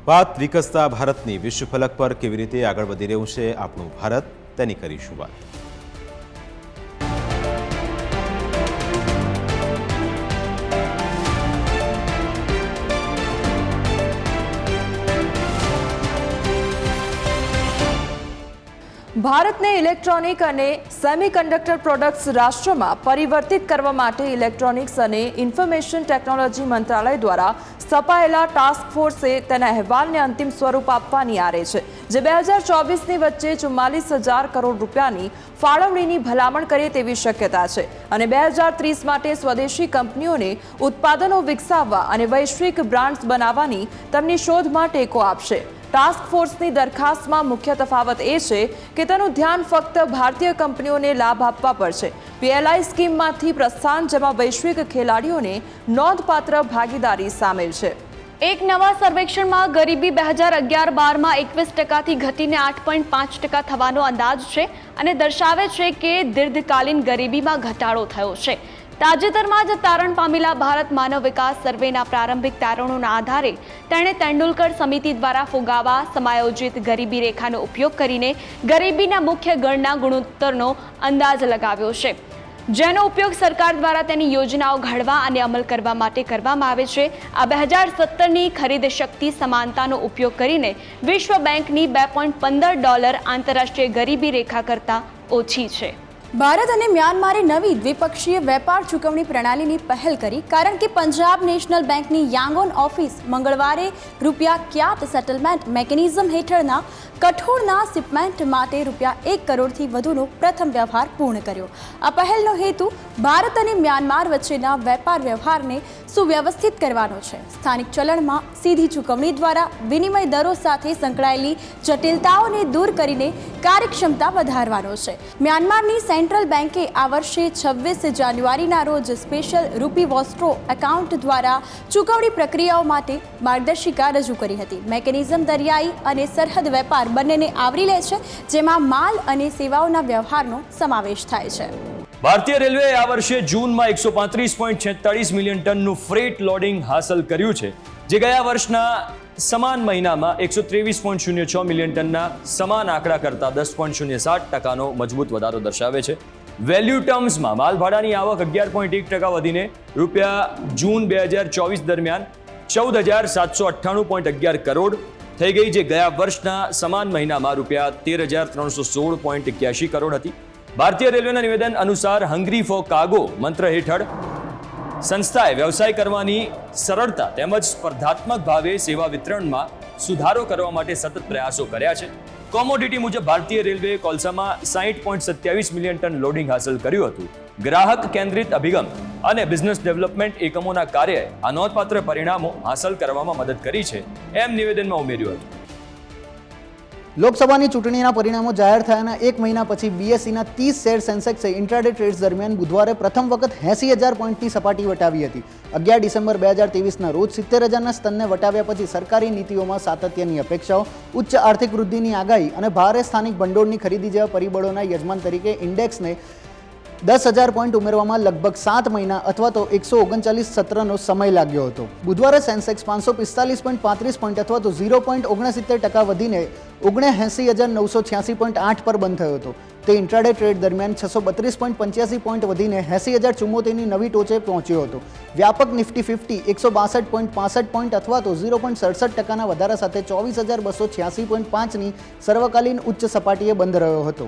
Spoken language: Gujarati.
વાત વિકસતા ભારતની વિશ્વ ફલક પર કેવી રીતે આગળ વધી રહ્યું છે આપણું ભારત, તેની કરીશું વાત। ભારતને ઇલેક્ટ્રોનિક અને સેમિકન્ડક્ટર પ્રોડક્ટ્સ રાષ્ટ્રમાં પરિવર્તિત કરવા માટે ઇલેક્ટ્રોનિક્સ અને ઇન્ફોર્મેશન ટેકનોલોજી મંત્રાલય દ્વારા સ્થપાયેલા ટાસ્ક ફોર્સે તેના અહેવાલને અંતિમ સ્વરૂપ આપવાની આરે છે, જે 2024ની વચ્ચે 44,000 કરોડ રૂપિયાની ફાળવણીની ભલામણ કરે તેવી શક્યતા છે અને 2030 માટે સ્વદેશી કંપનીઓને ઉત્પાદનો વિકસાવવા અને વૈશ્વિક બ્રાન્ડ્સ બનાવવાની તેમની શોધમાં ટેકો આપશે। ટાસ્ક ફોર્સની દરખાસ્તમાં મુખ્ય તફાવત એ છે કે તેનું ધ્યાન ફક્ત ભારતીય કંપનીઓને લાભ આપવા પર છે। પીએલઆઈ સ્કીમમાંથી પ્રસ્થાન, જેમાં વૈશ્વિક ખેલાડીઓને નોંધપાત્ર ભાગીદારી સામેલ છે। એક નવા સર્વેક્ષણમાં ગરીબી 2011-12માં 21%થી ઘટીને 8.5% થવાનો અંદાજ છે અને દર્શાવે છે કે દીર્ઘકાલીન ગરીબીમાં ઘટાડો થયો છે। તાજેતરમાં જ તારણ પામેલા ભારત માનવ વિકાસ સર્વેના પ્રારંભિક તારણોના આધારે તેણે તેંડુલકર સમિતિ દ્વારા ફુગાવા સમાયોજિત ગરીબી રેખાનો ઉપયોગ કરીને ગરીબીના મુખ્ય ગણના ગુણોત્તરનો અંદાજ લગાવ્યો છે, જેનો ઉપયોગ સરકાર દ્વારા તેની યોજનાઓ ઘડવા અને અમલ કરવા માટે કરવામાં આવે છે। આ 2017ની ખરીદ શક્તિ સમાનતાનો ઉપયોગ કરીને વિશ્વ બેંકની $2.15 આંતરરાષ્ટ્રીય ગરીબી રેખા કરતાં ઓછી છે। ભારત અને મ્યાનમારે નવી દ્વિપક્ષીય વેપાર ચૂકવણી પ્રણાલીની પહેલ કરી, કારણ કે પંજાબ નેશનલ બેંકની યાંગોન ઓફિસ મંગળવારે રૂપિયા ક્યાત સેટલમેન્ટ મેકેનિઝમ હેઠળના કઠોળના શિપમેન્ટ માટે રૂપિયા 1 કરોડથી વધુનો પ્રથમ વ્યવહાર પૂર્ણ કર્યો। આ પહેલનો હેતુ ભારત અને મ્યાનમાર વચ્ચેના વેપાર વ્યવહારને સુવ્યવસ્થિત કરવાનો છે, સ્થાનિક ચલણમાં સીધી ચૂકવણી દ્વારા વિનિમય દરો સાથે સંકળાયેલી જટિલતાઓને દૂર કરીને કાર્યક્ષમતા વધારવાનો છે। મ્યાનમારની સેન્ટ્રલ બેંકે આ વર્ષે 26 જાન્યુઆરીના રોજ સ્પેશિયલ રૂપી વોસ્ટ્રો એકાઉન્ટ દ્વારા ચૂકવણી પ્રક્રિયાઓ માટે માર્ગદર્શિકા રજૂ કરી હતી। મેકેનિઝમ દરિયાઈ અને સરહદ વેપાર બંનેને આવરી લે છે, જેમાં માલ અને સેવાઓના વ્યવહારનો સમાવેશ થાય છે। ભારતીય રેલવેએ આ વર્ષે જૂનમાં 135.46 મિલિયન ટનનું ફ્રેટ લોડિંગ હાંસલ કર્યું છે, જે ગયા વર્ષના સમાન મહિનામાં 123.06 મિલિયન ટનના સમાન આંકડા કરતાં 10.07%નો મજબૂત વધારો દર્શાવે છે। વેલ્યુ ટર્મ્સમાં માલભાડાની આવક 11.1% વધીને જૂન 2024 દરમિયાન 14,798.11 કરોડ થઈ ગઈ, જે ગયા વર્ષના સમાન મહિનામાં ₹13,316.81 કરોડ હતી। ભારતીય રેલવેના નિવેદન અનુસાર હંગ્રી ફોર કાર્ગો મંત્ર હેઠળ સંસ્થાએ વ્યવસાય કરવાની સરળતા તેમજ સ્પર્ધાત્મક ભાવે સેવા વિતરણમાં સુધારો કરવા માટે સતત પ્રયાસો કર્યા છે। કોમોડિટી મુજબ ભારતીય રેલવેએ કોલસામાં 60.27 મિલિયન ટન લોડિંગ હાંસલ કર્યું હતું। ગ્રાહક કેન્દ્રિત અભિગમ અને બિઝનેસ ડેવલપમેન્ટ એકમોના કાર્યએ આ નોંધપાત્ર પરિણામો હાંસલ કરવામાં મદદ કરી છે, એમ નિવેદનમાં ઉમેર્યું હતું। લોકસભાની ચૂંટણીના પરિણામો જાહેર થયાના એક મહિના પછી બીએસસીના 30 શેર સેન્સેક્સે ઇન્ટ્રાડે ટ્રેડ્સ દરમિયાન બુધવારે પ્રથમ વખત 80,000 પોઈન્ટની સપાટી વટાવી હતી। 11 ડિસેમ્બર 2023ના રોજ 70,000ના સ્તરને વટાવ્યા પછી સરકારી નીતિઓમાં સાતત્યની અપેક્ષાઓ, ઉચ્ચ આર્થિક વૃદ્ધિની આગાહી અને ભારે સ્થાનિક ભંડોળની ખરીદી જેવા પરિબળોના યજમાન તરીકે ઇન્ડેક્સને 10,000 પોઈન્ટ ઉમેરવામાં લગભગ 7 મહિના અથવા તો 139 સત્રનો સમય લાગ્યો હતો। બુધવારે સેન્સેક્સ 545.35 પોઈન્ટ અથવા તો 0.69% વધીને 79,986.8 પર બંધ થયો હતો। તે ઇન્ટ્રાડે ટ્રેડ દરમિયાન 632.85 પોઈન્ટ વધીને 80,074ની નવી ટોચે પહોંચ્યો હતો। વ્યાપક નિફ્ટી 50 162.65 પોઈન્ટ અથવા તો 0.67%ના વધારા સાથે 24,286.5ની સર્વકાલીન ઉચ્ચ સપાટીએ બંધ રહ્યો હતો।